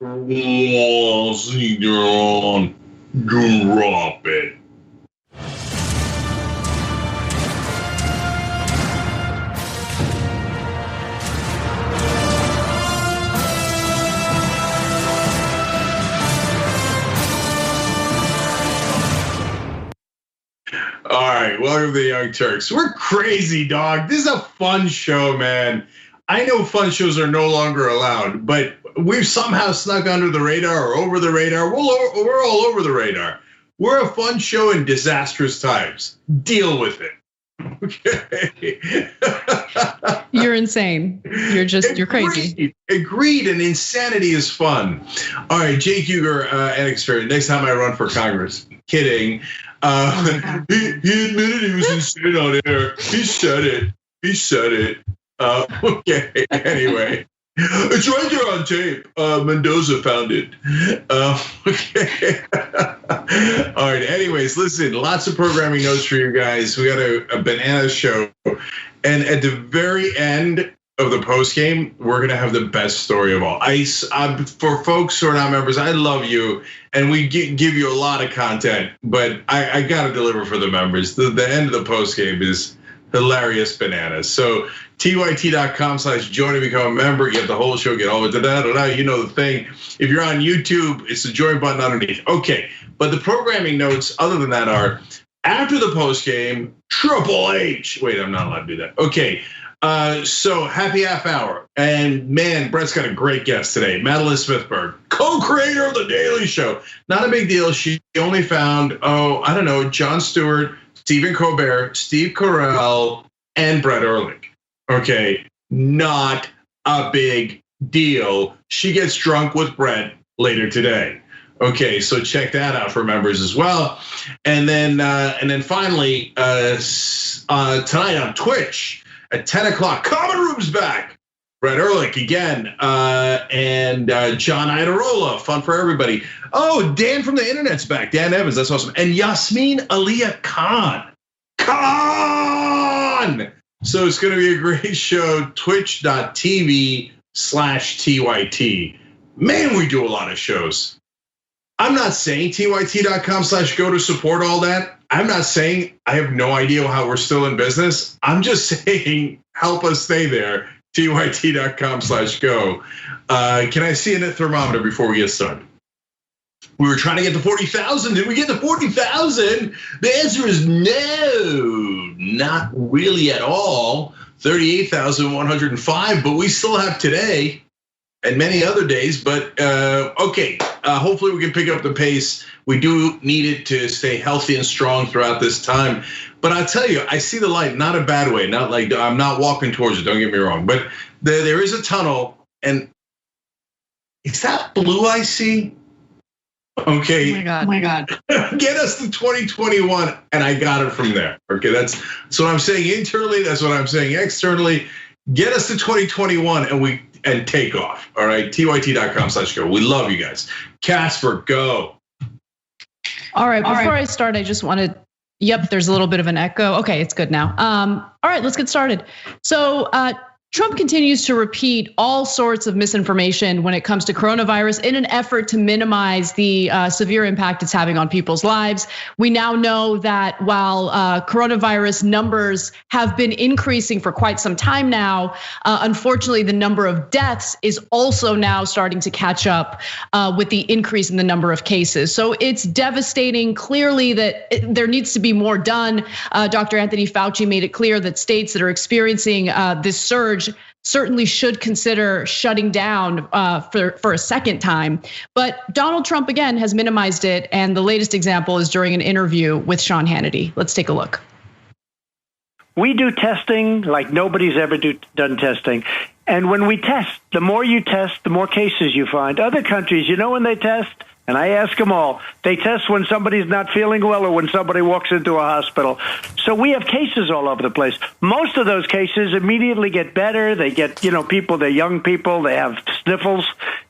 Oh, see, they're on. Drop it. All right, welcome to the Young Turks. We're crazy, dog. This is a fun show, man. I know fun shows are no longer allowed, but we've somehow snuck under the radar or over the radar. We're all over the radar. We're a fun show in disastrous times. Deal with it. Okay. You're insane. You're crazy. Agreed, and insanity is fun. All right, Jake Uygur, inexperienced. Next time I run for Congress. Kidding. He admitted he was insane on air. He said it. Okay, anyway. It's right there on tape. Mendoza found it. Okay. All right, anyways, listen, lots of programming notes for you guys. We got a banana show. And at the very end of the post game, we're gonna have the best story of all. For folks who are not members, I love you, and we give you a lot of content, but I gotta deliver for the members. The end of the post game is hilarious bananas. So tyt.com/join to become a member. Get the whole show, get all of it. You know the thing. If you're on YouTube, it's the join button underneath. Okay, but the programming notes, other than that, are after the post game, Triple H. Wait, I'm not allowed to do that. Okay. So happy half hour, and man, Brett's got a great guest today. Madeline Smithberg, co-creator of The Daily Show. Not a big deal. She only found, Jon Stewart, Stephen Colbert, Steve Carell, and Brett Ehrlich. Okay, not a big deal. She gets drunk with Brett later today. Okay, so check that out for members as well. And then finally, tonight on Twitch at 10 o'clock, Common Room's back. Brett Ehrlich again, and John Iadarola, fun for everybody. Oh, Dan from the internet's back. Dan Evans, that's awesome. And Yasmin Aliyah Khan. So it's gonna be a great show, twitch.tv/TYT. Man, we do a lot of shows. I'm not saying tyt.com/go to support all that. I'm not saying I have no idea how we're still in business. I'm just saying help us stay there, tyt.com/go. Can I see a thermometer before we get started? We were trying to get to 40,000. Did we get to 40,000? The answer is no, not really at all. 38,105, but we still have today and many other days, but okay, hopefully we can pick up the pace. We do need it to stay healthy and strong throughout this time. But I'll tell you, I see the light, not a bad way, not like I'm not walking towards it, don't get me wrong, but there is a tunnel, and is that blue I see? Okay. Oh my God. Get us to 2021, and I got it from there. Okay, that's what I'm saying internally, that's what I'm saying externally. Get us to 2021 and take off. All right, tyt.com/go. We love you guys. Casper, go. All right, before I start, I just wanted, there's a little bit of an echo. Okay, it's good now. All right, let's get started. So Trump continues to repeat all sorts of misinformation when it comes to coronavirus in an effort to minimize the severe impact it's having on people's lives. We now know that while coronavirus numbers have been increasing for quite some time now, unfortunately, the number of deaths is also now starting to catch up with the increase in the number of cases. So it's devastating. Clearly that there needs to be more done. Dr. Anthony Fauci made it clear that states that are experiencing this surge certainly should consider shutting down for a second time. But Donald Trump, again, has minimized it. And the latest example is during an interview with Sean Hannity. Let's take a look. We do testing like nobody's ever done testing. And when we test, the more you test, the more cases you find. Other countries, when they test, and I ask them all, they test when somebody's not feeling well or when somebody walks into a hospital. So we have cases all over the place. Most of those cases immediately get better. They get, people, they're young people, they have sniffles,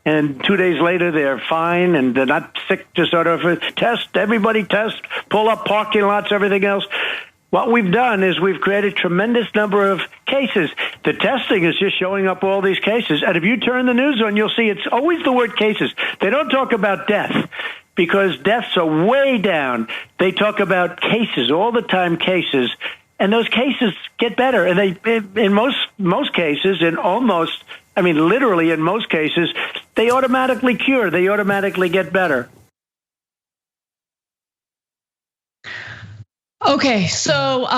and 2 days later they're fine and they're not sick to sort of test. Everybody test, pull up parking lots, everything else. What we've done is we've created a tremendous number of cases. The testing is just showing up all these cases. And if you turn the news on, you'll see it's always the word cases. They don't talk about death because deaths are way down. They talk about cases, all the time cases. And those cases get better. And they, in most cases, literally in most cases, they automatically cure. They automatically get better. Okay, so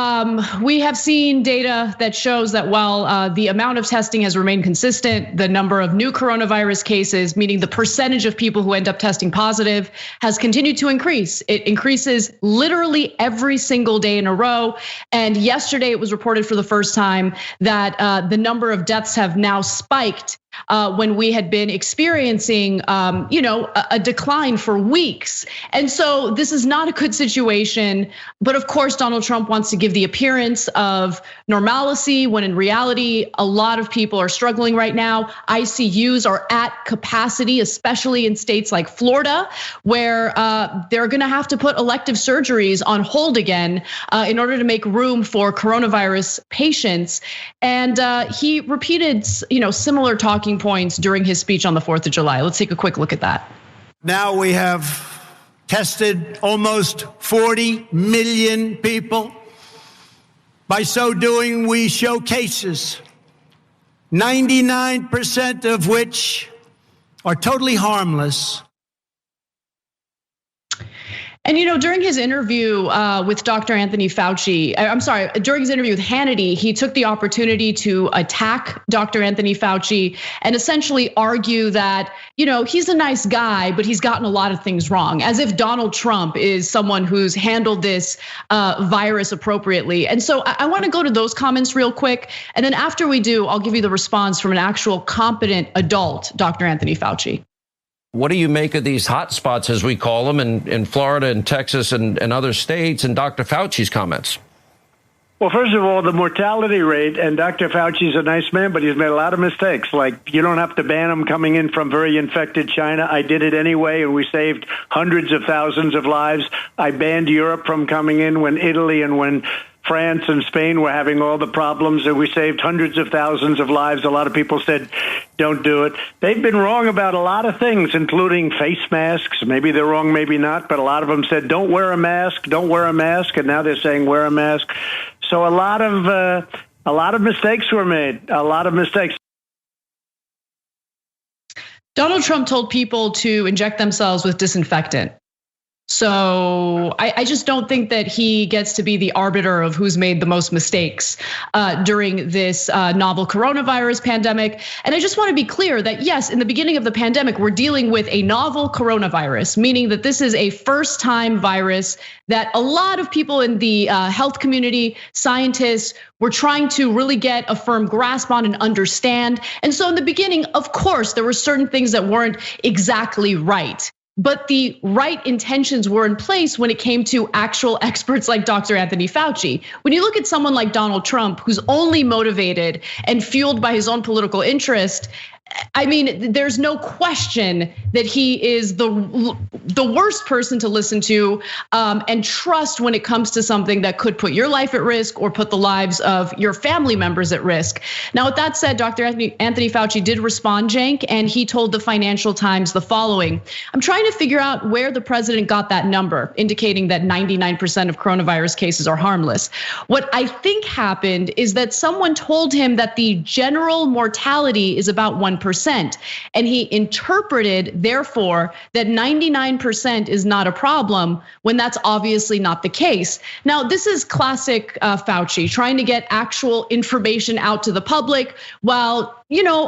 we have seen data that shows that while the amount of testing has remained consistent, the number of new coronavirus cases, meaning the percentage of people who end up testing positive, has continued to increase. It increases literally every single day in a row. And yesterday it was reported for the first time that the number of deaths have now spiked when we had been experiencing, a decline for weeks. And so this is not a good situation. But of course, Donald Trump wants to give the appearance of normalcy when in reality, a lot of people are struggling right now. ICUs are at capacity, especially in states like Florida, where they're going to have to put elective surgeries on hold again in order to make room for coronavirus patients. And he repeated, similar talking points during his speech on the 4th of July. Let's take a quick look at that. Now we have tested almost 40 million people. By so doing, we show cases, 99% of which are totally harmless. And during his interview with Dr. Anthony Fauci, during his interview with Hannity, he took the opportunity to attack Dr. Anthony Fauci and essentially argue that, he's a nice guy, but he's gotten a lot of things wrong, as if Donald Trump is someone who's handled this virus appropriately. And so I want to go to those comments real quick. And then after we do, I'll give you the response from an actual competent adult, Dr. Anthony Fauci. What do you make of these hot spots, as we call them, in Florida and Texas and other states, and Dr. Fauci's comments? Well, first of all, the mortality rate, and Dr. Fauci's a nice man, but he's made a lot of mistakes. Like, you don't have to ban him coming in from very infected China. I did it anyway, and we saved hundreds of thousands of lives. I banned Europe from coming in when Italy and when France and Spain were having all the problems, and we saved hundreds of thousands of lives. A lot of people said, don't do it. They've been wrong about a lot of things, including face masks. Maybe they're wrong, maybe not, but a lot of them said, don't wear a mask, don't wear a mask, and now they're saying wear a mask. So a lot of mistakes were made, a lot of mistakes. Donald Trump told people to inject themselves with disinfectant. So I just don't think that he gets to be the arbiter of who's made the most mistakes during this novel coronavirus pandemic. And I just want to be clear that yes, in the beginning of the pandemic, we're dealing with a novel coronavirus, meaning that this is a first-time virus that a lot of people in the health community, scientists, were trying to really get a firm grasp on and understand. And so in the beginning, of course, there were certain things that weren't exactly right. But the right intentions were in place when it came to actual experts like Dr. Anthony Fauci. When you look at someone like Donald Trump, who's only motivated and fueled by his own political interest, I mean, there's no question that he is the worst person to listen to and trust when it comes to something that could put your life at risk or put the lives of your family members at risk. Now, with that said, Dr. Anthony Fauci did respond, Cenk, and he told the Financial Times the following: I'm trying to figure out where the president got that number, indicating that 99% of coronavirus cases are harmless. What I think happened is that someone told him that the general mortality is about 1%. And he interpreted, therefore, that 99% is not a problem when that's obviously not the case. Now, this is classic Fauci, trying to get actual information out to the public while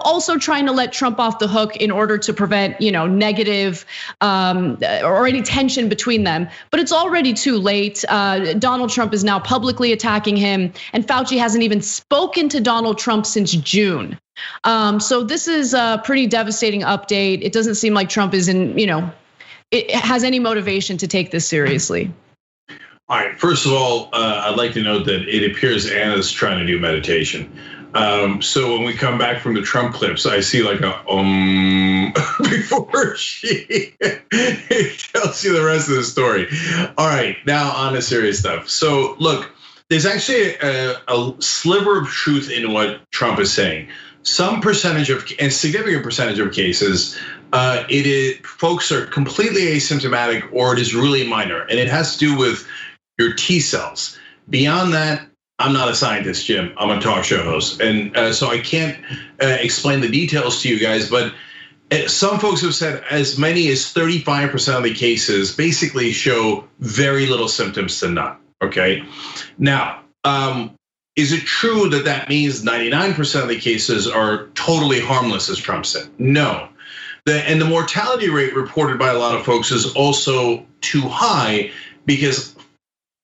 also trying to let Trump off the hook in order to prevent, negative or any tension between them. But it's already too late. Donald Trump is now publicly attacking him, and Fauci hasn't even spoken to Donald Trump since June. So this is a pretty devastating update. It doesn't seem like Trump is it has any motivation to take this seriously. All right, first of all, I'd like to note that it appears Anna's trying to do meditation. So when we come back from the Trump clips, I see like a before she tells you the rest of the story. All right, now on to serious stuff. So look, there's actually a sliver of truth in what Trump is saying. Some percentage of, and significant percentage of cases, folks are completely asymptomatic or it is really minor, and it has to do with your T cells. Beyond that, I'm not a scientist, Jim. I'm a talk show host, and so I can't explain the details to you guys. But some folks have said as many as 35% of the cases basically show very little symptoms to none. Okay, now is it true that that means 99% of the cases are totally harmless, as Trump said? No. And the mortality rate reported by a lot of folks is also too high because,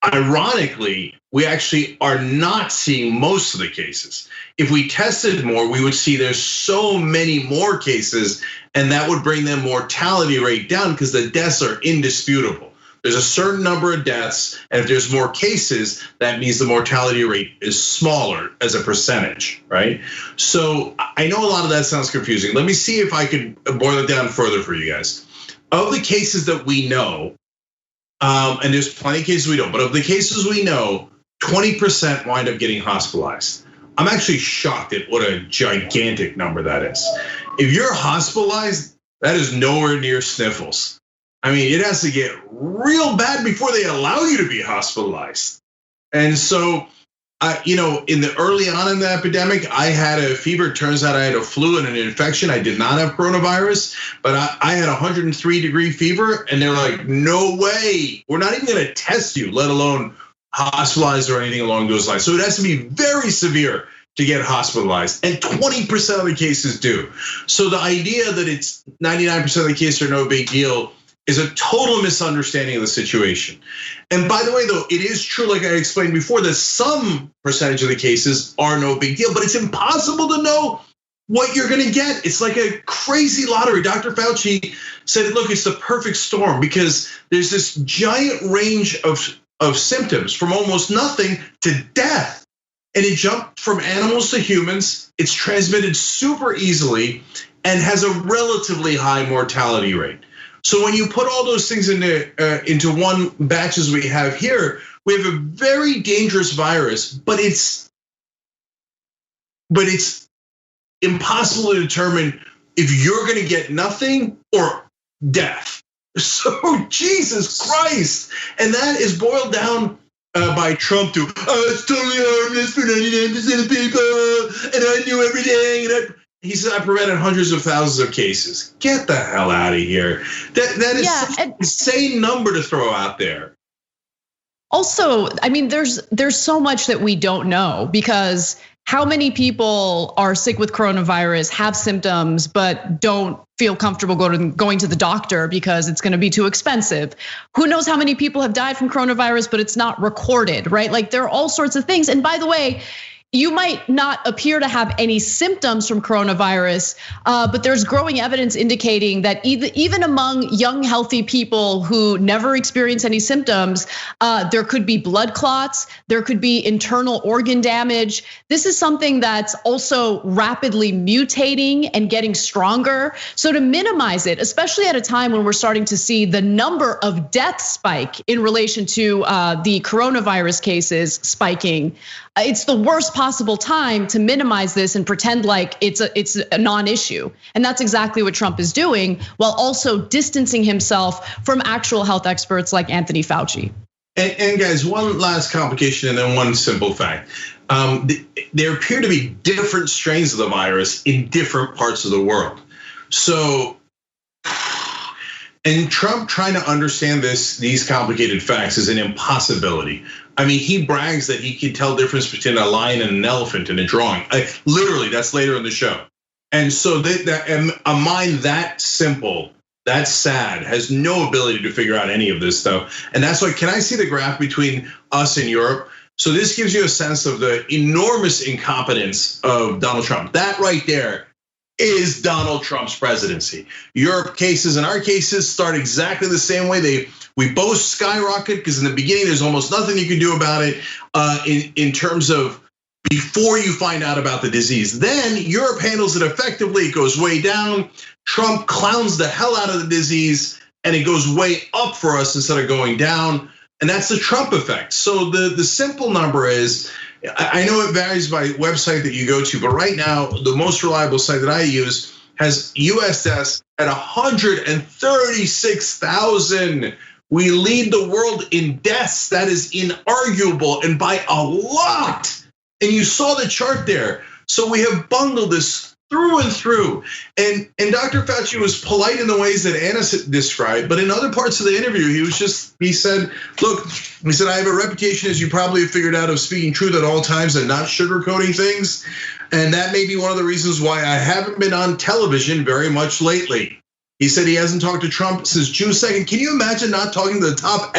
ironically, we actually are not seeing most of the cases. If we tested more, we would see there's so many more cases, and that would bring the mortality rate down because the deaths are indisputable. There's a certain number of deaths, and if there's more cases, that means the mortality rate is smaller as a percentage, right? So I know a lot of that sounds confusing. Let me see if I could boil it down further for you guys. Of the cases that we know, and there's plenty of cases we don't, but of the cases we know, 20% wind up getting hospitalized. I'm actually shocked at what a gigantic number that is. If you're hospitalized, that is nowhere near sniffles. I mean, it has to get real bad before they allow you to be hospitalized. And so, in the early on in the epidemic, I had a fever. It turns out I had a flu and an infection. I did not have coronavirus, but I had 103-degree fever, and they're like, no way, we're not even gonna test you, let alone hospitalized or anything along those lines. So it has to be very severe to get hospitalized, and 20% of the cases do. So the idea that it's 99% of the cases are no big deal is a total misunderstanding of the situation. And by the way, though, it is true, like I explained before, that some percentage of the cases are no big deal, but it's impossible to know what you're gonna get. It's like a crazy lottery. Dr. Fauci said, look, it's the perfect storm because there's this giant range of symptoms from almost nothing to death. And it jumped from animals to humans. It's transmitted super easily and has a relatively high mortality rate. So when you put all those things into one batch as we have here, we have a very dangerous virus, but it's impossible to determine if you're gonna get nothing or death. So Jesus Christ, and that is boiled down by Trump to, it's totally harmless for 99% of people, and I knew everything, and he said, I prevented hundreds of thousands of cases. Get the hell out of here. That is such an insane number to throw out there. Also, I mean, there's so much that we don't know because how many people are sick with coronavirus, have symptoms, but don't feel comfortable going to the doctor because it's gonna be too expensive? Who knows how many people have died from coronavirus, but it's not recorded, right? Like there are all sorts of things. And by the way, you might not appear to have any symptoms from coronavirus, but there's growing evidence indicating that even among young, healthy people who never experience any symptoms, there could be blood clots, there could be internal organ damage. This is something that's also rapidly mutating and getting stronger. So to minimize it, especially at a time when we're starting to see the number of deaths spike in relation to the coronavirus cases spiking, it's the worst possible time to minimize this and pretend like it's a non-issue. And that's exactly what Trump is doing, while also distancing himself from actual health experts like Anthony Fauci. And guys, one last complication and then one simple fact. There appear to be different strains of the virus in different parts of the world. So, and Trump trying to understand these complicated facts is an impossibility. I mean, he brags that he can tell the difference between a lion and an elephant in a drawing. Literally, that's later in the show. And so a mind that simple, that sad, has no ability to figure out any of this stuff. And that's why, can I see the graph between us and Europe? So this gives you a sense of the enormous incompetence of Donald Trump. That right there is Donald Trump's presidency. Europe cases and our cases start exactly the same way. We both skyrocket because in the beginning there's almost nothing you can do about it in terms of before you find out about the disease. Then Europe handles it effectively, it goes way down. Trump clowns the hell out of the disease and it goes way up for us instead of going down. And that's the Trump effect. So the simple number is, I know it varies by website that you go to, but right now, the most reliable site that I use has US deaths at 136,000. We lead the world in deaths. That is inarguable, and by a lot. And you saw the chart there. So we have bungled this through and through. And Dr. Fauci was polite in the ways that Anna described, but in other parts of the interview, he said, look, I have a reputation, as you probably have figured out, of speaking truth at all times and not sugarcoating things. And that may be one of the reasons why I haven't been on television very much lately. He said he hasn't talked to Trump since June 2nd. Can you imagine not talking to the top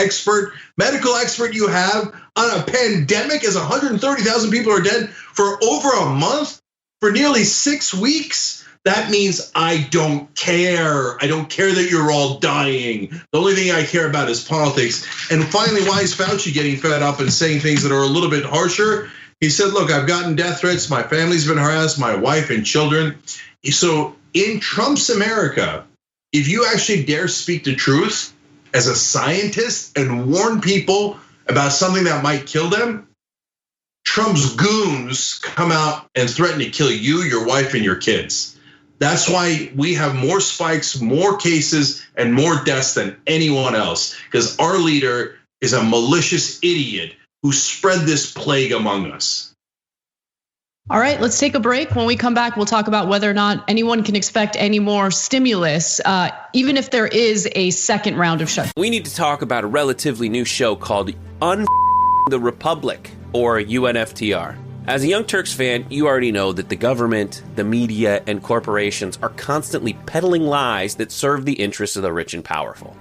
medical expert you have on a pandemic as 130,000 people are dead for over a month, for nearly 6 weeks? That means I don't care. I don't care that you're all dying. The only thing I care about is politics. And finally, why is Fauci getting fed up and saying things that are a little bit harsher? He said, look, I've gotten death threats. My family's been harassed, my wife and children. So in Trump's America, if you actually dare speak the truth as a scientist and warn people about something that might kill them, Trump's goons come out and threaten to kill you, your wife, and your kids. That's why we have more spikes, more cases, and more deaths than anyone else, because our leader is a malicious idiot who spread this plague among us. All right, let's take a break. When we come back, we'll talk about whether or not anyone can expect any more stimulus, even if there is a second round of shutdown. We need to talk about a relatively new show called the Republic, or UNFTR. As a Young Turks fan, you already know that the government, the media, and corporations are constantly peddling lies that serve the interests of the rich and powerful.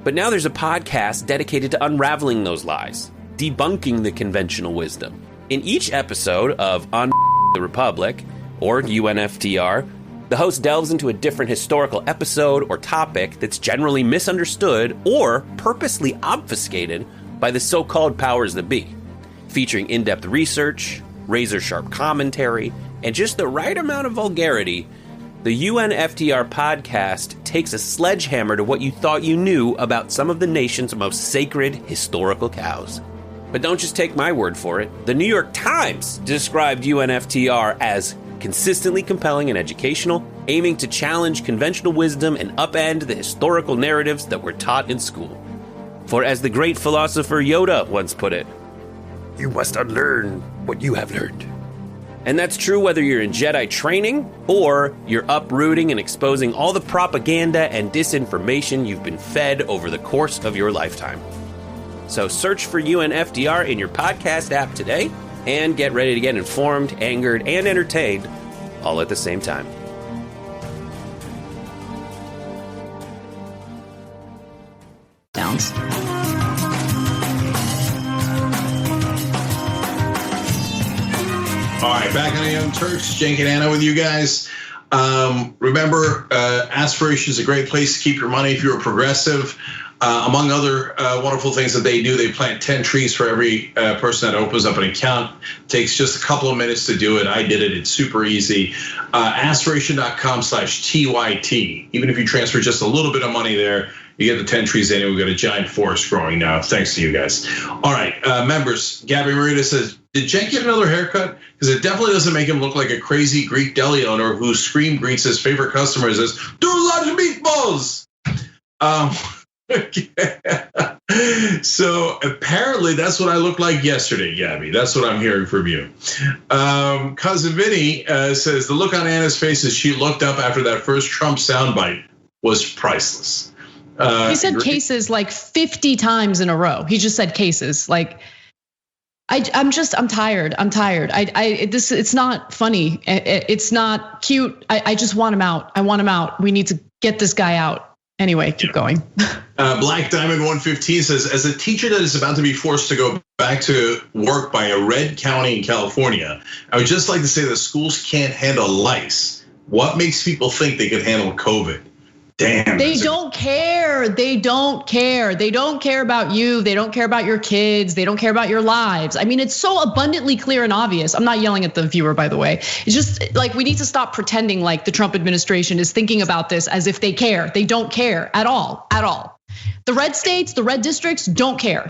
But now there's a podcast dedicated to unraveling those lies, debunking the conventional wisdom. In each episode of the Republic, or UNFTR, the host delves into a different historical episode or topic that's generally misunderstood or purposely obfuscated by the so-called powers that be, featuring in-depth research, razor-sharp commentary, and just the right amount of vulgarity. The UNFTR podcast takes a sledgehammer to what you thought you knew about some of the nation's most sacred historical cows. But don't just take my word for it. The New York Times described UNFTR as consistently compelling and educational, aiming to challenge conventional wisdom and upend the historical narratives that were taught in school. For as the great philosopher Yoda once put it, you must unlearn what you have learned. And that's true whether you're in Jedi training or you're uprooting and exposing all the propaganda and disinformation you've been fed over the course of your lifetime. So search for UNFTR in your podcast app today and get ready to get informed, angered, and entertained all at the same time. Sounds. All right, back on the Young Turks, Cenk and Anna with you guys. Remember, Aspiration is a great place to keep your money if you're a progressive. Among other wonderful things that they do, they plant 10 trees for every person that opens up an account. It takes just a couple of minutes to do it. I did it. It's super easy. Aspiration.com/TYT. Even if you transfer just a little bit of money there, you get the 10 trees in, and we've got a giant forest growing now, thanks to you guys. All right, members, Gabby Marita says, did Cenk get another haircut? Because it definitely doesn't make him look like a crazy Greek deli owner who scream greets his favorite customers as, do large meatballs. So apparently that's what I looked like yesterday, Gabby. That's what I'm hearing from you. Cousin Vinny says, the look on Anna's face as she looked up after that first Trump soundbite was priceless. He said cases like 50 times in a row. He just said cases. Like, I'm tired. It's not funny. It's not cute. I just want him out. I want him out. We need to get this guy out. Anyway, keep going. Black Diamond 115 says, as a teacher that is about to be forced to go back to work by a red county in California, I would just like to say that schools can't handle lice. What makes people think they could handle COVID? Damn. They don't care. They don't care. They don't care about you. They don't care about your kids. They don't care about your lives. I mean, it's so abundantly clear and obvious. I'm not yelling at the viewer, by the way. It's just like we need to stop pretending like the Trump administration is thinking about this as if they care. They don't care at all, at all. The red states, the red districts don't care.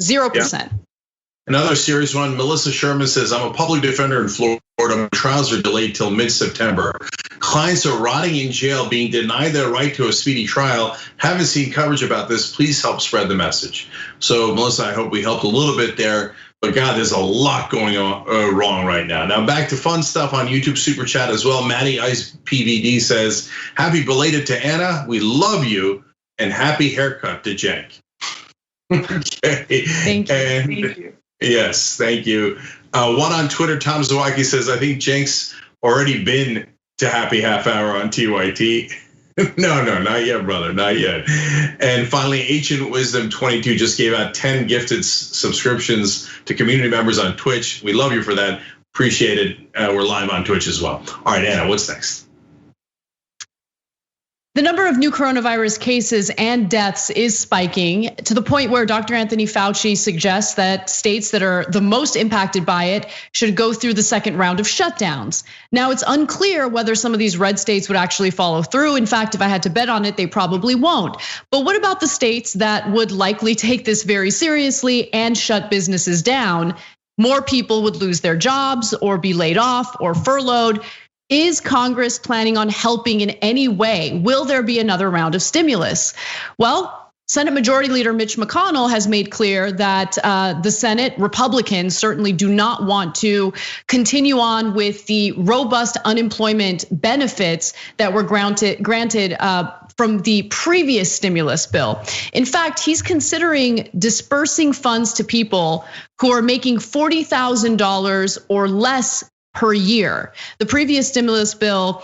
0%. Another serious one, Melissa Sherman says, I'm a public defender in Florida. My trials are delayed till mid-September. Clients are rotting in jail, being denied their right to a speedy trial. Haven't seen coverage about this. Please help spread the message. So Melissa, I hope we helped a little bit there. But God, there's a lot going on wrong right now. Now back to fun stuff on YouTube Super Chat as well. Maddie Ice PVD says, happy belated to Anna. We love you. And happy haircut to Cenk. Okay. Thank you. Thank you. Yes, thank you. One on Twitter, Tom Zawacki says, I think Cenk's already been to Happy Half Hour on TYT. No, not yet, brother, not yet. And finally, Ancient Wisdom 22 just gave out 10 gifted subscriptions to community members on Twitch. We love you for that. Appreciate it. We're live on Twitch as well. All right, Anna, what's next? The number of new coronavirus cases and deaths is spiking to the point where Dr. Anthony Fauci suggests that states that are the most impacted by it should go through the second round of shutdowns. Now, it's unclear whether some of these red states would actually follow through. In fact, if I had to bet on it, they probably won't. But what about the states that would likely take this very seriously and shut businesses down? More people would lose their jobs or be laid off or furloughed. Is Congress planning on helping in any way? Will there be another round of stimulus? Well, Senate Majority Leader Mitch McConnell has made clear that the Senate Republicans certainly do not want to continue on with the robust unemployment benefits that were granted from the previous stimulus bill. In fact, he's considering dispersing funds to people who are making $40,000 or less per year. The previous stimulus bill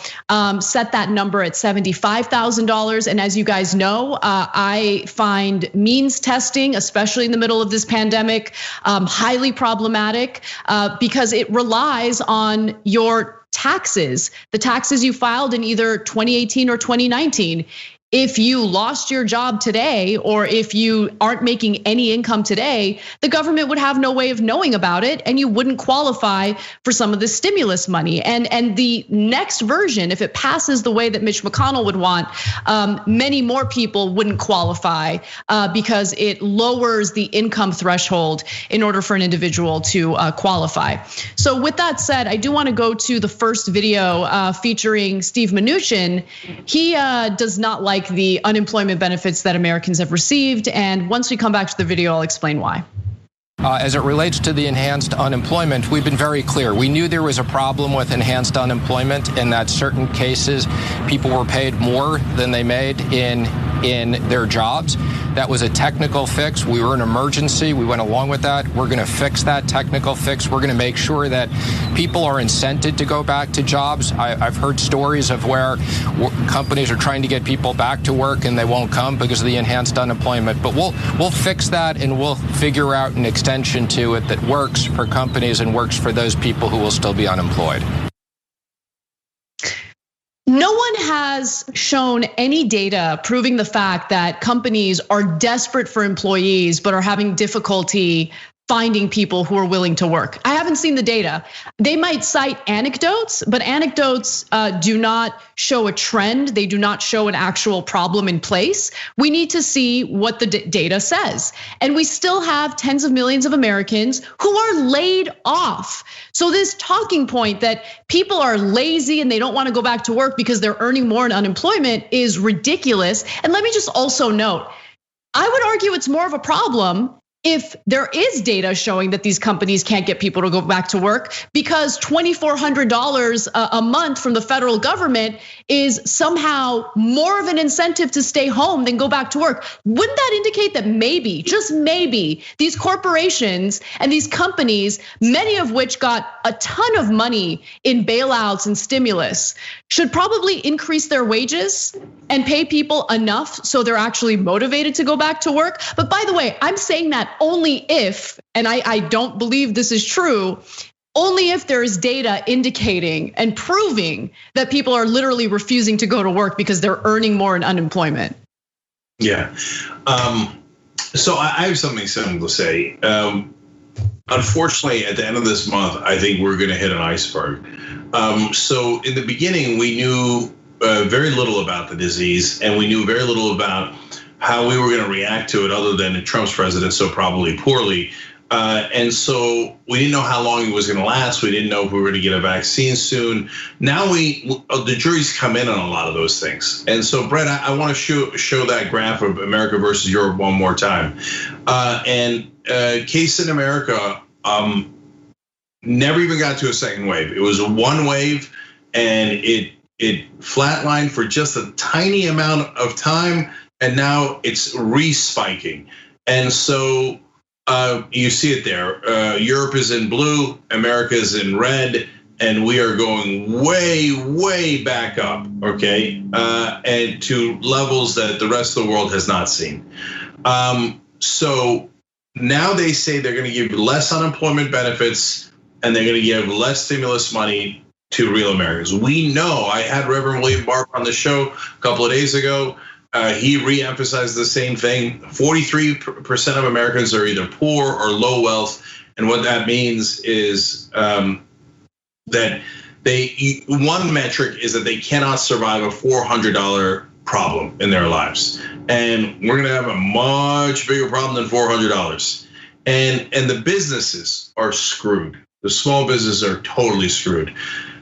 set that number at $75,000. And as you guys know, I find means testing, especially in the middle of this pandemic, highly problematic because it relies on your taxes, the taxes you filed in either 2018 or 2019. If you lost your job today, or if you aren't making any income today, the government would have no way of knowing about it, and you wouldn't qualify for some of the stimulus money. And the next version, if it passes the way that Mitch McConnell would want, many more people wouldn't qualify because it lowers the income threshold in order for an individual to qualify. So with that said, I do want to go to the first video featuring Steve Mnuchin. He does not like the unemployment benefits that Americans have received. And once we come back to the video, I'll explain why. As it relates to the enhanced unemployment, we've been very clear. We knew there was a problem with enhanced unemployment in that certain cases people were paid more than they made in their jobs. That was a technical fix. We were in emergency. We went along with that. We're going to fix that technical fix. We're going to make sure that people are incented to go back to jobs. I've heard stories of where companies are trying to get people back to work and they won't come because of the enhanced unemployment. But we'll fix that, and we'll figure out an extension to it that works for companies and works for those people who will still be unemployed. No one has shown any data proving the fact that companies are desperate for employees but are having difficulty finding people who are willing to work. I haven't seen the data. They might cite anecdotes, but anecdotes do not show a trend. They do not show an actual problem in place. We need to see what the data says. And we still have tens of millions of Americans who are laid off. So this talking point that people are lazy and they don't want to go back to work because they're earning more in unemployment is ridiculous. And let me just also note, I would argue it's more of a problem if there is data showing that these companies can't get people to go back to work, because $2,400 a month from the federal government is somehow more of an incentive to stay home than go back to work. Wouldn't that indicate that maybe, just maybe, these corporations and these companies, many of which got a ton of money in bailouts and stimulus, should probably increase their wages and pay people enough so they're actually motivated to go back to work? But by the way, I'm saying that only if, and I don't believe this is true, only if there is data indicating and proving that people are literally refusing to go to work because they're earning more in unemployment. Yeah, so I have something simple to say. Unfortunately, at the end of this month, I think we're gonna hit an iceberg. So in the beginning, we knew very little about the disease, and we knew very little about how we were going to react to it, other than in Trump's presidency, so probably poorly. And so we didn't know how long it was going to last. We didn't know if we were going to get a vaccine soon. Now the jury's come in on a lot of those things. And so, Brett, I want to show that graph of America versus Europe one more time. Case in America never even got to a second wave. It was a one wave, and it flatlined for just a tiny amount of time, and now it's re-spiking. And so you see it there. Europe is in blue, America is in red, and we are going way, way back up, okay? And to levels that the rest of the world has not seen. So now they say they're gonna give less unemployment benefits, and they're gonna give less stimulus money to real Americans. We know, I had Reverend William Barber on the show a couple of days ago. He re-emphasized the same thing. 43% of Americans are either poor or low wealth. And what that means is that one metric is that they cannot survive a $400 problem in their lives. And we're gonna have a much bigger problem than $400. And the businesses are screwed. The small businesses are totally screwed.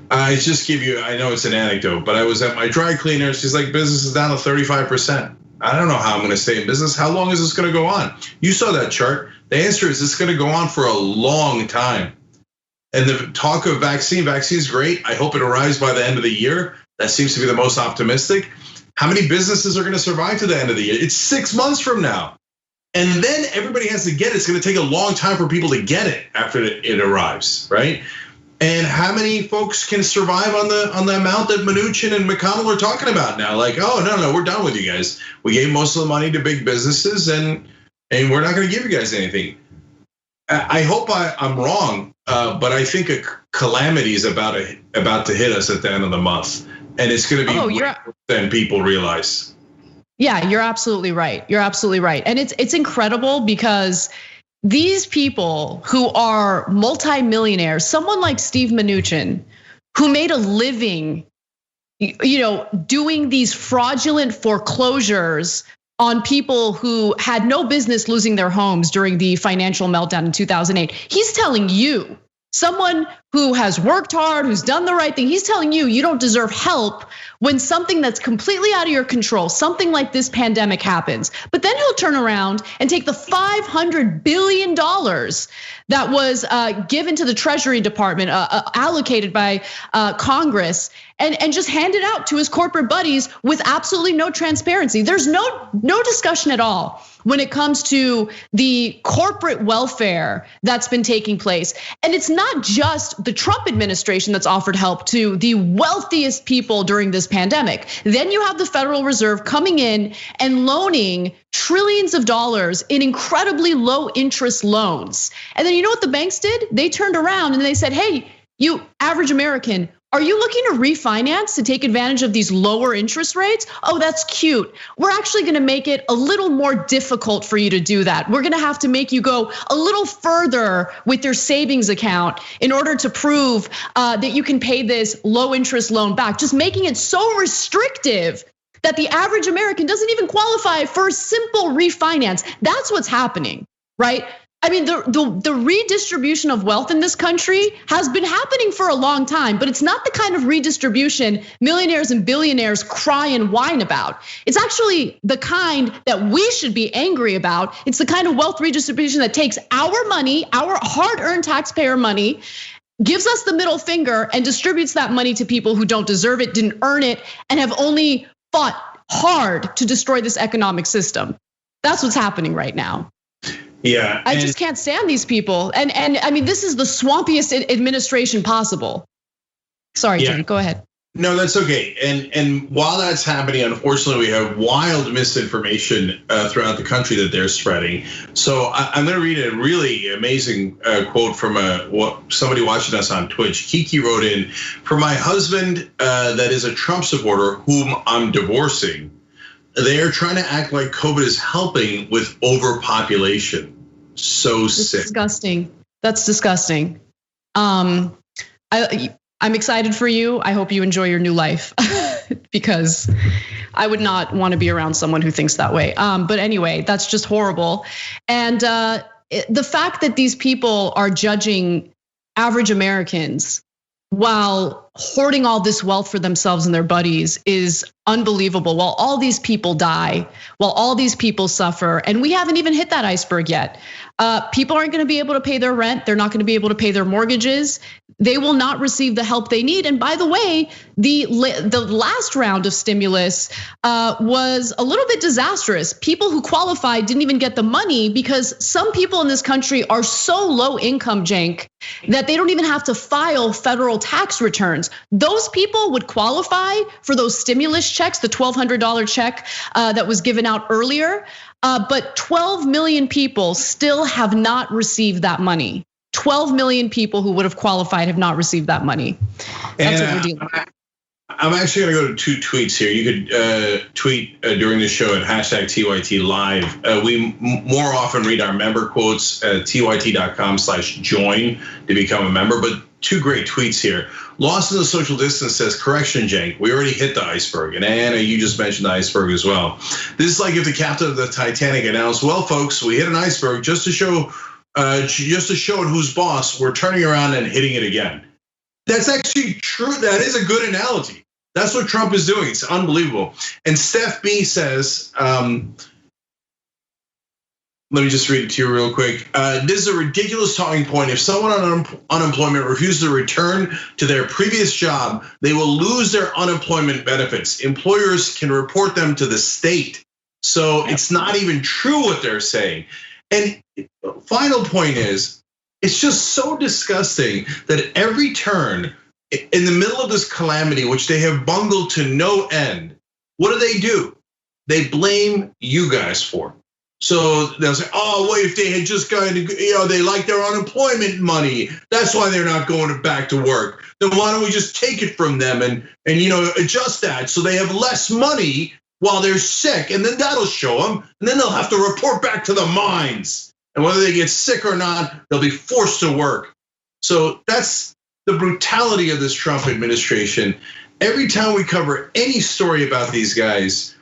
I just give you, I know it's an anecdote, but I was at my dry cleaner. She's like, business is down to 35%. I don't know how I'm gonna stay in business. How long is this gonna go on? You saw that chart. The answer is it's gonna go on for a long time. And the talk of vaccine's great. I hope it arrives by the end of the year. That seems to be the most optimistic. How many businesses are gonna survive to the end of the year? It's 6 months from now. And then everybody has to get it. It's gonna take a long time for people to get it after it arrives, right? And how many folks can survive on the amount that Mnuchin and McConnell are talking about now? Like, oh no, we're done with you guys. We gave most of the money to big businesses, and we're not going to give you guys anything. I hope I'm wrong, but I think a calamity is about to hit us at the end of the month, and it's going to be more than people realize. Yeah, you're absolutely right. You're absolutely right, and it's incredible because these people who are multimillionaires, someone like Steve Mnuchin, who made a living, doing these fraudulent foreclosures on people who had no business losing their homes during the financial meltdown in 2008. He's telling you, someone who has worked hard, who's done the right thing, he's telling you you don't deserve help when something that's completely out of your control, something like this pandemic happens. But then he'll turn around and take the $500 billion that was given to the Treasury Department, allocated by Congress, and just hand it out to his corporate buddies with absolutely no transparency. There's no discussion at all when it comes to the corporate welfare that's been taking place. And it's not just the Trump administration that's offered help to the wealthiest people during this pandemic. Then you have the Federal Reserve coming in and loaning trillions of dollars in incredibly low interest loans. And then you know what the banks did? They turned around and they said, hey, you average American, are you looking to refinance to take advantage of these lower interest rates? Oh, that's cute. We're actually gonna make it a little more difficult for you to do that. We're gonna have to make you go a little further with your savings account in order to prove that you can pay this low interest loan back, just making it so restrictive that the average American doesn't even qualify for a simple refinance. That's what's happening, right? I mean, the redistribution of wealth in this country has been happening for a long time, but it's not the kind of redistribution millionaires and billionaires cry and whine about. It's actually the kind that we should be angry about. It's the kind of wealth redistribution that takes our money, our hard-earned taxpayer money, gives us the middle finger and distributes that money to people who don't deserve it, didn't earn it, and have only fought hard to destroy this economic system. That's what's happening right now. Yeah, I just can't stand these people. And I mean, this is the swampiest administration possible. Sorry, Cenk, go ahead. No, that's okay. And while that's happening, unfortunately, we have wild misinformation throughout the country that they're spreading. So I'm going to read a really amazing quote from somebody watching us on Twitch. Kiki wrote in, for my husband that is a Trump supporter whom I'm divorcing, they are trying to act like COVID is helping with overpopulation. So sick. Disgusting. That's disgusting. I'm excited for you. I hope you enjoy your new life. because I would not want to be around someone who thinks that way. But anyway, that's just horrible. And the fact that these people are judging average Americans while hoarding all this wealth for themselves and their buddies is unbelievable. While all these people die, while all these people suffer, and we haven't even hit that iceberg yet. People aren't going to be able to pay their rent. They're not going to be able to pay their mortgages. They will not receive the help they need. And by the way, the last round of stimulus was a little bit disastrous. People who qualified didn't even get the money because some people in this country are so low income, Cenk, that they don't even have to file federal tax returns. Those people would qualify for those stimulus checks, the $1,200 check that was given out earlier. But 12 million people still have not received that money. 12 million people who would have qualified have not received that money. That's what we're dealing with. I'm actually gonna go to 2 tweets here. You could tweet during the show at #TYT Live. We more often read our member quotes at tyt.com/join to become a member, but 2 great tweets here. Lost in the Social Distance says, correction, Cenk, we already hit the iceberg. And Anna, you just mentioned the iceberg as well. This is like if the captain of the Titanic announced, well, folks, we hit an iceberg just to show it who's boss, we're turning around and hitting it again. That's actually true. That is a good analogy. That's what Trump is doing. It's unbelievable. And Steph B says, let me just read it to you real quick. This is a ridiculous talking point. If someone on unemployment refuses to return to their previous job, they will lose their unemployment benefits. Employers can report them to the state. So it's not even true what they're saying. And final point is, it's just so disgusting that at every turn in the middle of this calamity, which they have bungled to no end, what do? They blame you guys for. So they'll say, oh, well, if they had just gotten, they like their unemployment money. That's why they're not going back to work. Then why don't we just take it from them and adjust that so they have less money while they're sick, and then that'll show them, and then they'll have to report back to the mines. And whether they get sick or not, they'll be forced to work. So that's the brutality of this Trump administration. Every time we cover any story about these guys,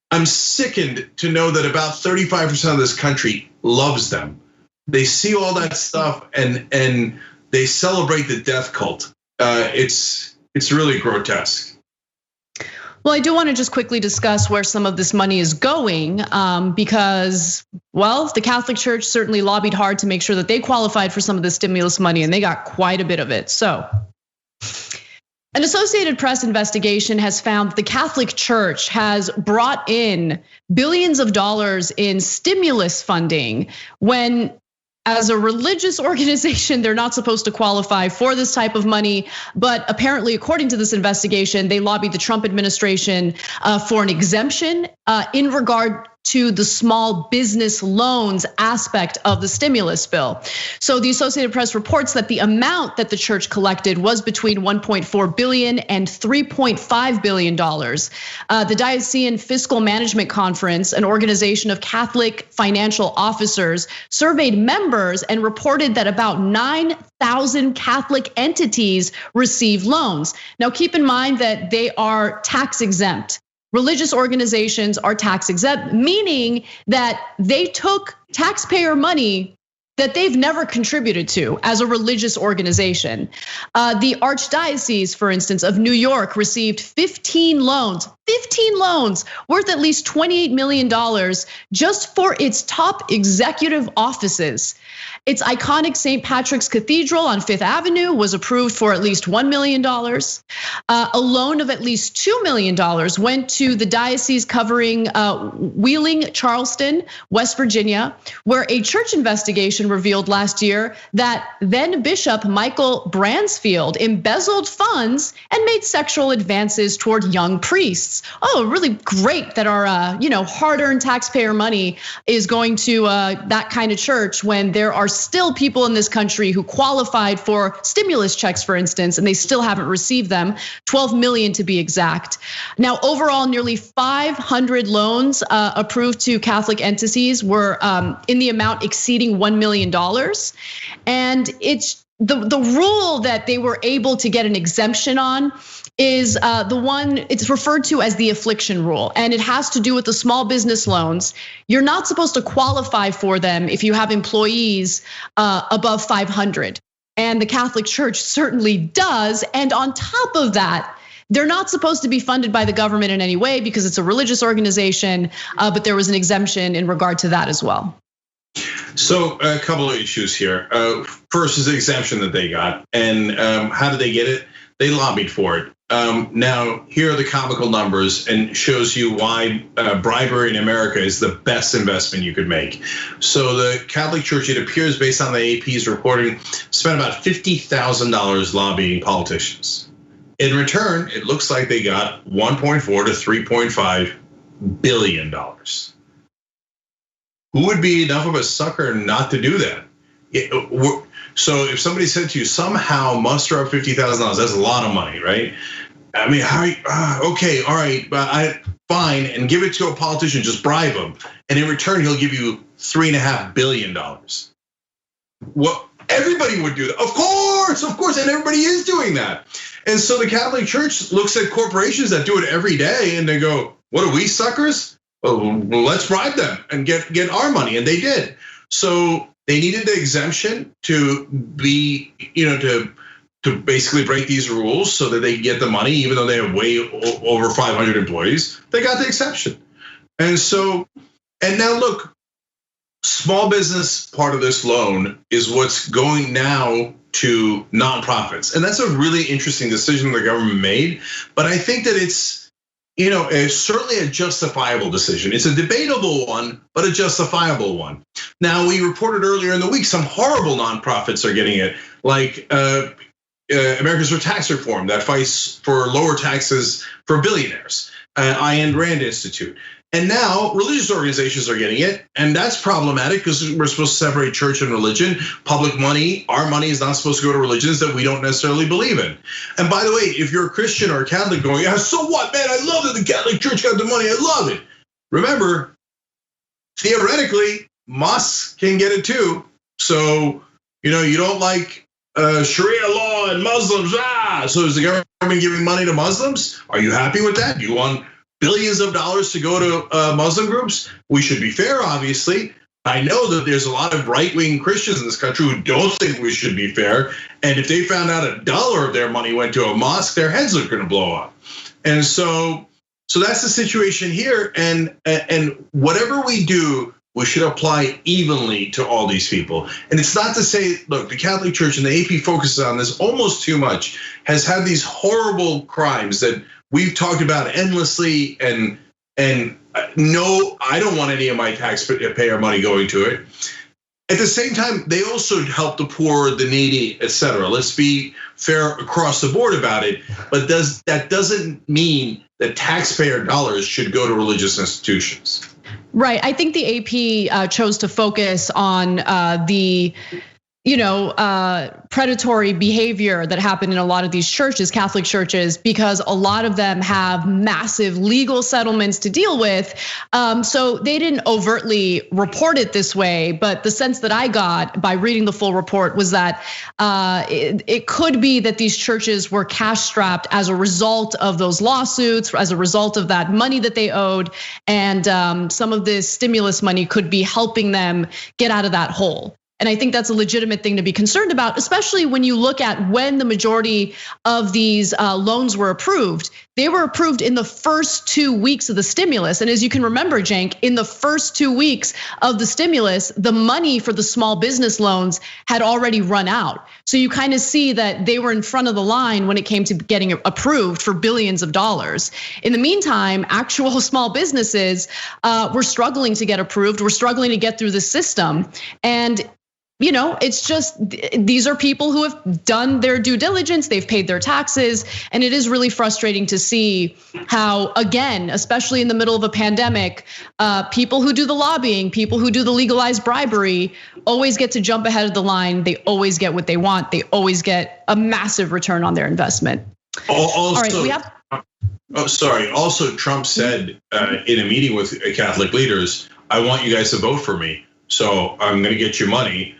I'm sickened to know that about 35% of this country loves them. They see all that stuff and they celebrate the death cult. It's really grotesque. Well, I do want to just quickly discuss where some of this money is going, because, well, the Catholic Church certainly lobbied hard to make sure that they qualified for some of the stimulus money, and they got quite a bit of it. So, an Associated Press investigation has found that the Catholic Church has brought in billions of dollars in stimulus funding when, as a religious organization, they're not supposed to qualify for this type of money. But apparently, according to this investigation, they lobbied the Trump administration for an exemption in regard to the small business loans aspect of the stimulus bill. So the Associated Press reports that the amount that the church collected was between 1.4 billion and 3.5 billion dollars. The Diocesan Fiscal Management Conference, an organization of Catholic financial officers, surveyed members and reported that about 9,000 Catholic entities receive loans. Now keep in mind that they are tax exempt. Religious organizations are tax exempt, meaning that they took taxpayer money that they've never contributed to as a religious organization. The Archdiocese, for instance, of New York received 15 loans worth at least $28 million just for its top executive offices. Its iconic St. Patrick's Cathedral on Fifth Avenue was approved for at least $1 million. A loan of at least $2 million went to the diocese covering Wheeling, Charleston, West Virginia, where a church investigation revealed last year that then Bishop Michael Bransfield embezzled funds and made sexual advances toward young priests. Oh, really great that our hard-earned taxpayer money is going to that kind of church when there are still people in this country who qualified for stimulus checks, for instance, and they still haven't received them, 12 million to be exact. Now, overall, nearly 500 loans approved to Catholic entities were in the amount exceeding $1 million. And it's the rule that they were able to get an exemption on is the one, it's referred to as the affliction rule, and it has to do with the small business loans. You're not supposed to qualify for them if you have employees above 500. And the Catholic Church certainly does. And on top of that, they're not supposed to be funded by the government in any way because it's a religious organization, but there was an exemption in regard to that as well. So a couple of issues here. First is the exemption that they got, and how did they get it? They lobbied for it. Now, here are the comical numbers and shows you why bribery in America is the best investment you could make. So the Catholic Church, it appears based on the AP's reporting, spent about $50,000 lobbying politicians. In return, it looks like they got $1.4 to $3.5 billion. Who would be enough of a sucker not to do that? So if somebody said to you, somehow muster up $50,000, that's a lot of money, right? I mean, okay, all right, but fine, and give it to a politician, just bribe him, and in return he'll give you $3.5 billion. Well, everybody would do that, of course, and everybody is doing that. And so the Catholic Church looks at corporations that do it every day, and they go, "What are we, suckers? Well, let's bribe them and get our money," and they did. So they needed the exemption to be, to basically break these rules so that they can get the money, even though they have way over 500 employees. They got the exception. And now look, small business part of this loan is what's going now to nonprofits. And that's a really interesting decision the government made. But I think that it's certainly a justifiable decision. It's a debatable one, but a justifiable one. Now, we reported earlier in the week, some horrible nonprofits are getting it, like Americans for Tax Reform that fights for lower taxes for billionaires, Ayn Rand Institute. And now religious organizations are getting it, and that's problematic because we're supposed to separate church and religion. Public money, our money is not supposed to go to religions that we don't necessarily believe in. And by the way, if you're a Christian or a Catholic going, "Yeah, so what, man, I love that the Catholic Church got the money, I love it." Remember, theoretically, mosques can get it too. So, you don't like Sharia law and Muslims, so is the government giving money to Muslims? Are you happy with that? Do you want billions of dollars to go to Muslim groups? We should be fair, obviously. I know that there's a lot of right-wing Christians in this country who don't think we should be fair. And if they found out $1 of their money went to a mosque, their heads are gonna blow up. And so that's the situation here. And whatever we do, we should apply evenly to all these people. And it's not to say, look, the Catholic Church, and the AP focuses on this almost too much, has had these horrible crimes that we've talked about endlessly, and no, I don't want any of my taxpayer money going to it. At the same time, they also help the poor, the needy, etc. Let's be fair across the board about it, but that doesn't mean that taxpayer dollars should go to religious institutions. Right, I think the AP chose to focus on the predatory behavior that happened in a lot of these churches, Catholic churches, because a lot of them have massive legal settlements to deal with. So they didn't overtly report it this way, but the sense that I got by reading the full report was that it could be that these churches were cash strapped as a result of those lawsuits, as a result of that money that they owed, and some of this stimulus money could be helping them get out of that hole. And I think that's a legitimate thing to be concerned about, especially when you look at when the majority of these loans were approved. They were approved in the first 2 weeks of the stimulus. And as you can remember, Cenk, in the first 2 weeks of the stimulus, the money for the small business loans had already run out. So you kind of see that they were in front of the line when it came to getting approved for billions of dollars. In the meantime, actual small businesses were struggling to get approved, were struggling to get through the system. And it's just, these are people who have done their due diligence, they've paid their taxes, and it is really frustrating to see how, again, especially in the middle of a pandemic, people who do the lobbying, people who do the legalized bribery, always get to jump ahead of the line. They always get what they want. They always get a massive return on their investment. Also, all right, we have. Also, Trump said in a meeting with Catholic leaders, "I want you guys to vote for me, so I'm going to get you money."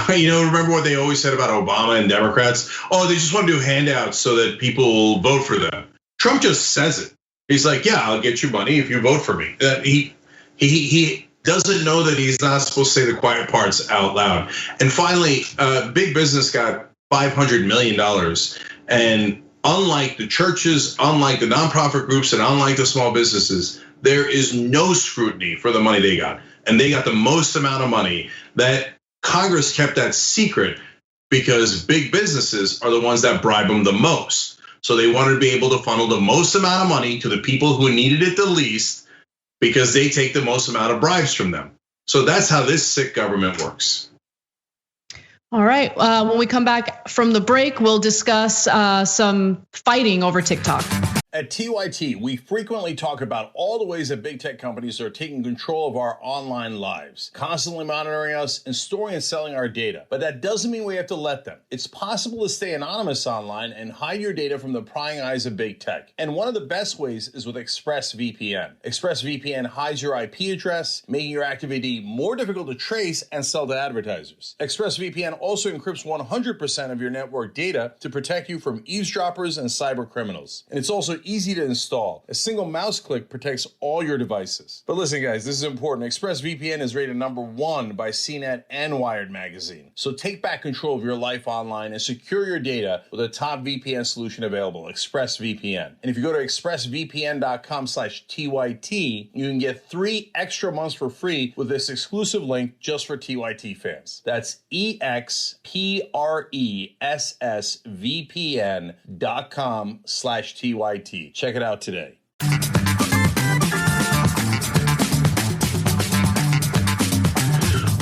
Remember what they always said about Obama and Democrats? Oh, they just want to do handouts so that people will vote for them. Trump just says it. He's like, yeah, I'll get you money if you vote for me. He doesn't know that he's not supposed to say the quiet parts out loud. And finally, big business got $500 million. And unlike the churches, unlike the nonprofit groups, and unlike the small businesses, there is no scrutiny for the money they got. And they got the most amount of money. That Congress kept that secret because big businesses are the ones that bribe them the most. So they wanted to be able to funnel the most amount of money to the people who needed it the least, because they take the most amount of bribes from them. So that's how this sick government works. All right, when we come back from the break, we'll discuss some fighting over TikTok. At TYT, we frequently talk about all the ways that big tech companies are taking control of our online lives, constantly monitoring us and storing and selling our data. But that doesn't mean we have to let them. It's possible to stay anonymous online and hide your data from the prying eyes of big tech. And one of the best ways is with ExpressVPN. ExpressVPN hides your IP address, making your active ID more difficult to trace and sell to advertisers. ExpressVPN also encrypts 100% of your network data to protect you from eavesdroppers and cyber criminals. And it's also easy to install. A single mouse click protects all your devices. But listen, guys, this is important. ExpressVPN is rated #1 by CNET and Wired magazine. So take back control of your life online and secure your data with a top VPN solution available, ExpressVPN. And if you go to expressvpn.com/TYT, you can get 3 extra months for free with this exclusive link just for TYT fans. That's expressvpn.com/TYT. Check it out today. All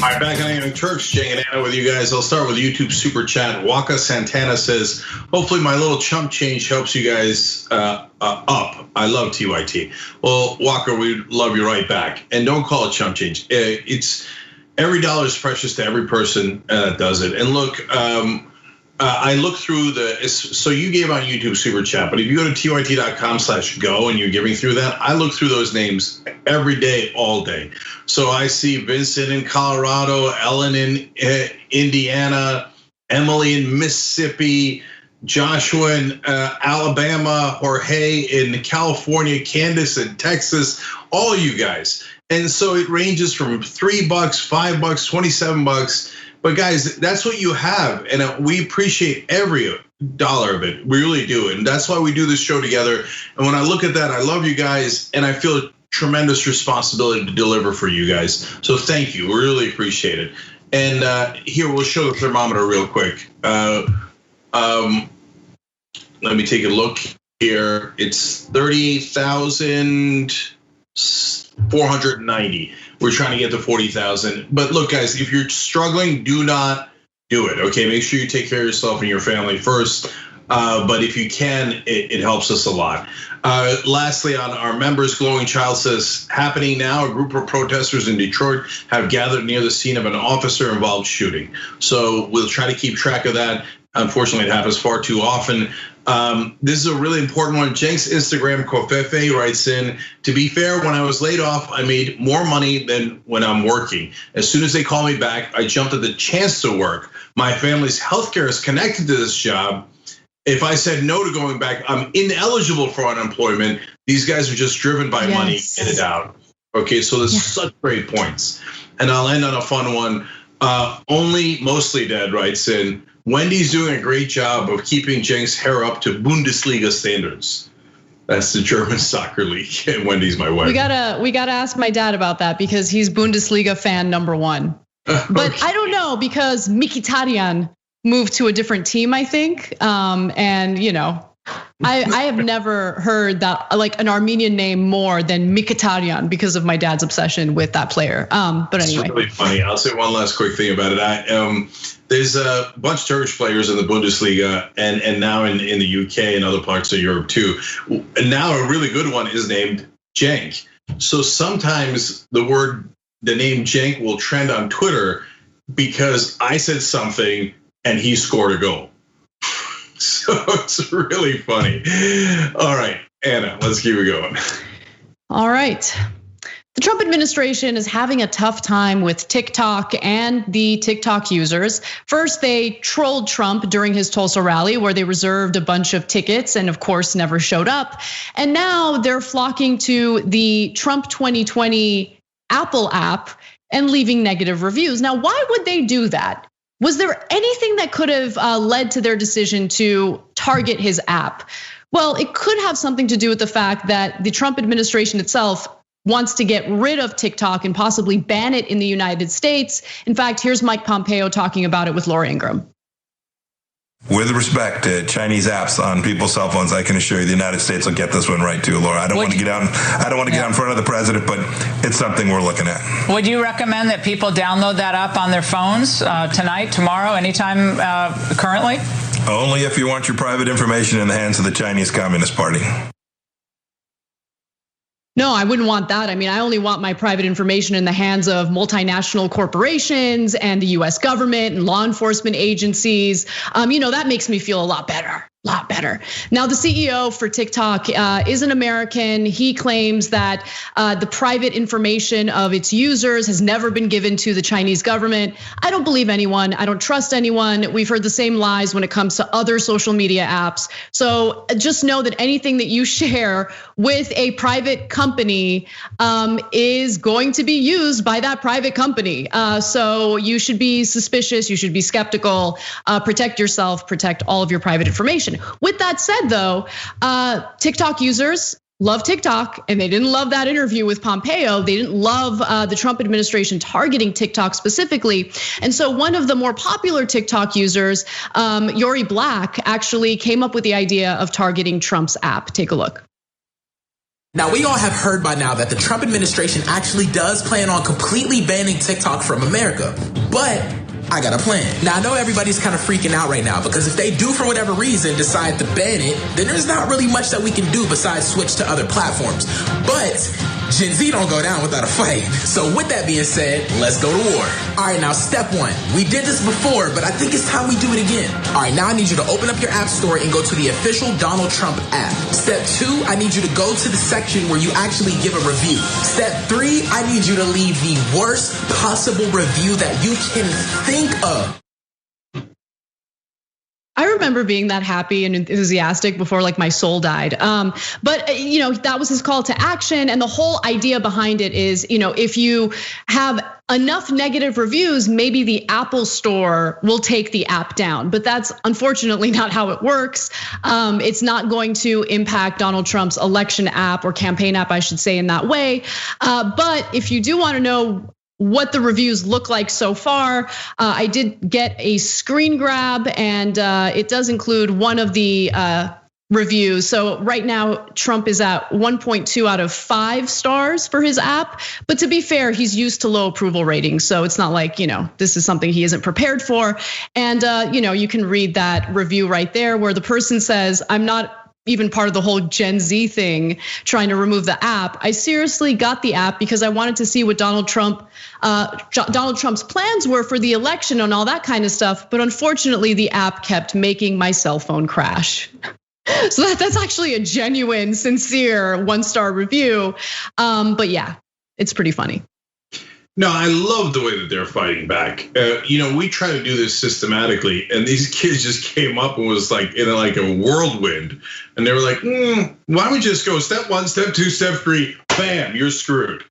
right, back on Young Turks, Cenk and Anna with you guys. I'll start with YouTube Super Chat. Waka Santana says, hopefully my little chump change helps you guys up. I love TYT. Well, Waka, we love you right back. And don't call it chump change. It's every dollar is precious to every person that does it. And look, I look through so you gave on YouTube Super Chat, but if you go to tyt.com/go and you're giving through that, I look through those names every day, all day. So I see Vincent in Colorado, Ellen in Indiana, Emily in Mississippi, Joshua in Alabama, Jorge in California, Candace in Texas, all you guys. And so it ranges from $3, $5, $27. But guys, that's what you have, and we appreciate every dollar of it. We really do, and that's why we do this show together. And when I look at that, I love you guys, and I feel a tremendous responsibility to deliver for you guys. So thank you, we really appreciate it. And here, we'll show the thermometer real quick. Let me take a look here. It's 38,490. We're trying to get to 40,000. But look, guys, if you're struggling, do not do it. Okay, make sure you take care of yourself and your family first. But if you can, it helps us a lot. Lastly, on our members, Glowing Child says, happening now, a group of protesters in Detroit have gathered near the scene of an officer-involved shooting. So we'll try to keep track of that. Unfortunately, it happens far too often. This is a really important one. Cenk's Instagram Kofefe writes in, to be fair, when I was laid off, I made more money than when I'm working. As soon as they call me back, I jumped at the chance to work. My family's healthcare is connected to this job. If I said no to going back, I'm ineligible for unemployment. These guys are just driven by money, get it out. Okay, so there's such great points. And I'll end on a fun one. Only Mostly Dead writes in, Wendy's doing a great job of keeping Cenk's hair up to Bundesliga standards. That's the German soccer league, and Wendy's my wife. We gotta ask my dad about that because he's Bundesliga fan #1. But I don't know because Mkhitaryan moved to a different team, I think. And you know, I have never heard that like an Armenian name more than Mkhitaryan because of my dad's obsession with that player. But anyway, it's really funny. I'll say one last quick thing about it. There's a bunch of Turkish players in the Bundesliga and now in the UK and other parts of Europe too. And now a really good one is named Cenk. So sometimes the name Cenk will trend on Twitter because I said something and he scored a goal. So it's really funny. All right, Anna, let's keep it going. All right. The Trump administration is having a tough time with TikTok and the TikTok users. First, they trolled Trump during his Tulsa rally where they reserved a bunch of tickets and of course never showed up. And now they're flocking to the Trump 2020 Apple app and leaving negative reviews. Now, why would they do that? Was there anything that could have led to their decision to target his app? Well, it could have something to do with the fact that the Trump administration itself wants to get rid of TikTok and possibly ban it in the United States. In fact, here's Mike Pompeo talking about it with Laura Ingraham. With respect to Chinese apps on people's cell phones, I can assure you the United States will get this one right too, Laura. I don't want to get out in front of the president, but it's something we're looking at. Would you recommend that people download that app on their phones tonight, tomorrow, anytime currently? Only if you want your private information in the hands of the Chinese Communist Party. No, I wouldn't want that. I mean, I only want my private information in the hands of multinational corporations and the US government and law enforcement agencies. That makes me feel a lot better. Now, the CEO for TikTok is an American. He claims that the private information of its users has never been given to the Chinese government. I don't believe anyone. I don't trust anyone. We've heard the same lies when it comes to other social media apps. So just know that anything that you share with a private company is going to be used by that private company. So you should be suspicious. You should be skeptical. Protect yourself. Protect all of your private information. With that said, though, TikTok users love TikTok, and they didn't love that interview with Pompeo. They didn't love the Trump administration targeting TikTok specifically. And so one of the more popular TikTok users, Yuri Black, actually came up with the idea of targeting Trump's app. Take a look. Now, we all have heard by now that the Trump administration actually does plan on completely banning TikTok from America. But I got a plan. Now, I know everybody's kind of freaking out right now because if they do, for whatever reason, decide to ban it, then there's not really much that we can do besides switch to other platforms. But Gen Z don't go down without a fight. So with that being said, let's go to war. All right, now step one. We did this before, but I think it's time we do it again. All right, now I need you to open up your app store and go to the official Donald Trump app. Step two, I need you to go to the section where you actually give a review. Step three, I need you to leave the worst possible review that you can think of. I remember being that happy and enthusiastic before like my soul died. But that was his call to action. And the whole idea behind it is, if you have enough negative reviews, maybe the Apple Store will take the app down. But that's unfortunately not how it works. It's not going to impact Donald Trump's election app or campaign app, I should say, in that way. But if you do want to know what the reviews look like so far, I did get a screen grab, and it does include one of the reviews. So right now, Trump is at 1.2 out of 5 stars for his app. But to be fair, he's used to low approval ratings. So it's not like, this is something he isn't prepared for. And you can read that review right there where the person says, I'm not even part of the whole Gen Z thing, trying to remove the app. I seriously got the app because I wanted to see what Donald Trump's plans were for the election and all that kind of stuff. But unfortunately, the app kept making my cell phone crash. So that's actually a genuine, sincere 1-star review. But yeah, it's pretty funny. No, I love the way that they're fighting back. We try to do this systematically, and these kids just came up and was like in a whirlwind, and they were like, why don't we just go step 1, step 2, step 3, bam, you're screwed.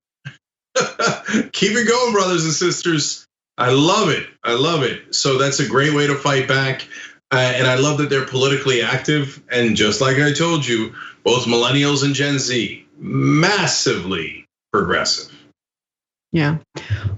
Keep it going, brothers and sisters. I love it. So that's a great way to fight back. And I love that they're politically active. And just like I told you, both millennials and Gen Z, massively progressive. Yeah.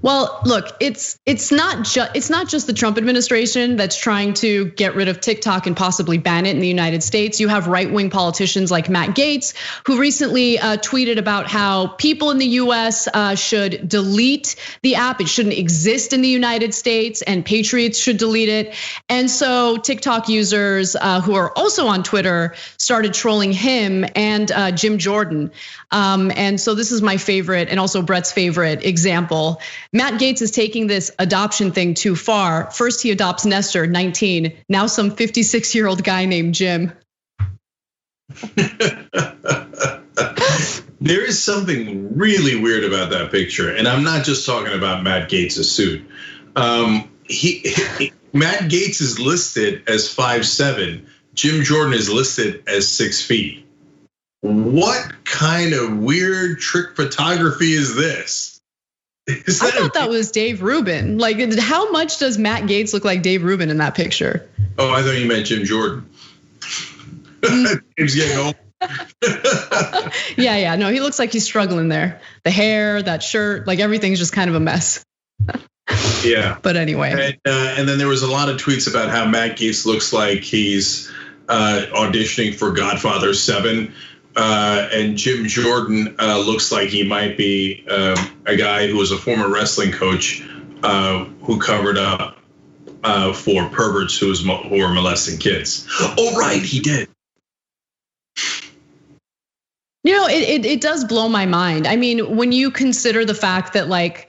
Well, look, it's not just the Trump administration that's trying to get rid of TikTok and possibly ban it in the United States. You have right-wing politicians like Matt Gaetz, who recently tweeted about how people in the US should delete the app. It shouldn't exist in the United States, and patriots should delete it. And so TikTok users who are also on Twitter started trolling him and Jim Jordan. And so this is my favorite and also Brett's favorite example. Matt Gaetz is taking this adoption thing too far. First, he adopts Nestor, 19. Now some 56-year-old guy named Jim. There is something really weird about that picture, and I'm not just talking about Matt Gaetz' suit. Matt Gaetz is listed as 5'7". Jim Jordan is listed as 6 feet. What kind of weird trick photography is this? I thought that was Dave Rubin. Like, how much does Matt Gaetz look like Dave Rubin in that picture? Oh, I thought you meant Jim Jordan. James getting old. Yeah, no, he looks like he's struggling there. The hair, that shirt, like everything's just kind of a mess. Yeah. But anyway. And then there was a lot of tweets about how Matt Gaetz looks like he's auditioning for Godfather 7. And Jim Jordan looks like he might be a guy who was a former wrestling coach who covered up for perverts who were molesting kids. Oh, right, he did. You know, it does blow my mind. I mean, when you consider the fact that like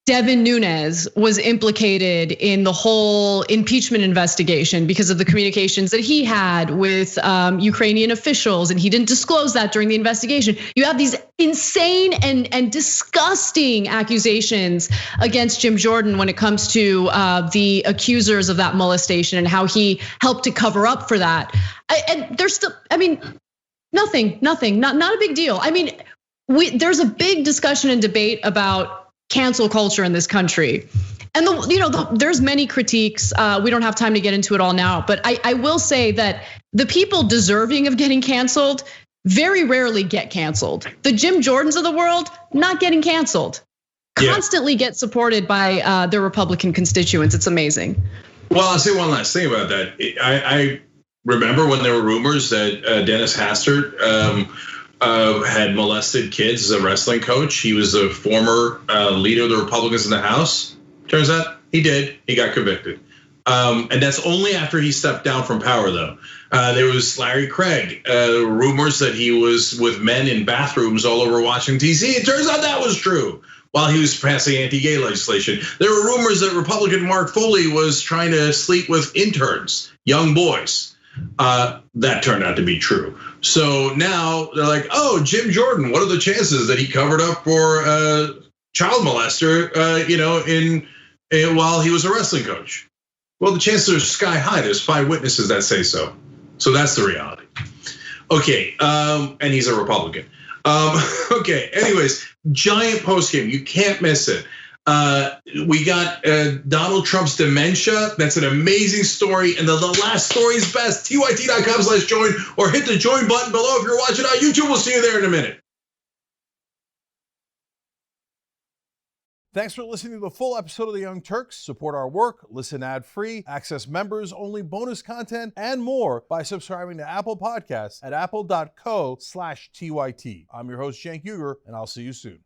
Devin Nunes was implicated in the whole impeachment investigation because of the communications that he had with Ukrainian officials, and he didn't disclose that during the investigation. You have these insane and disgusting accusations against Jim Jordan when it comes to the accusers of that molestation and how he helped to cover up for that. And there's still, I mean, nothing, not a big deal. I mean, there's a big discussion and debate about cancel culture in this country. And there's many critiques. We don't have time to get into it all now, but I will say that the people deserving of getting canceled very rarely get canceled. The Jim Jordans of the world, not getting canceled. Constantly get supported by their Republican constituents. It's amazing. Well, I'll say one last thing about that. I remember when there were rumors that Dennis Hastert had molested kids as a wrestling coach. He was a former leader of the Republicans in the House. Turns out he did. He got convicted. And that's only after he stepped down from power, though. There was Larry Craig. Rumors that he was with men in bathrooms all over Washington, D.C. It turns out that was true while he was passing anti-gay legislation. There were rumors that Republican Mark Foley was trying to sleep with interns, young boys. That turned out to be true. So now they're like, oh, Jim Jordan, what are the chances that he covered up for a child molester, while he was a wrestling coach? Well, the chances are sky high. There's 5 witnesses that say so. So that's the reality. Okay, and he's a Republican. Okay, anyways, giant post game. You can't miss it. We got Donald Trump's dementia. That's an amazing story. And the last story is best. TYT.com/join or hit the join button below if you're watching on YouTube. We'll see you there in a minute. Thanks for listening to the full episode of the Young Turks. Support our work, listen ad-free, access members-only bonus content, and more by subscribing to Apple Podcasts at apple.co/TYT. I'm your host, Cenk Uygur, and I'll see you soon.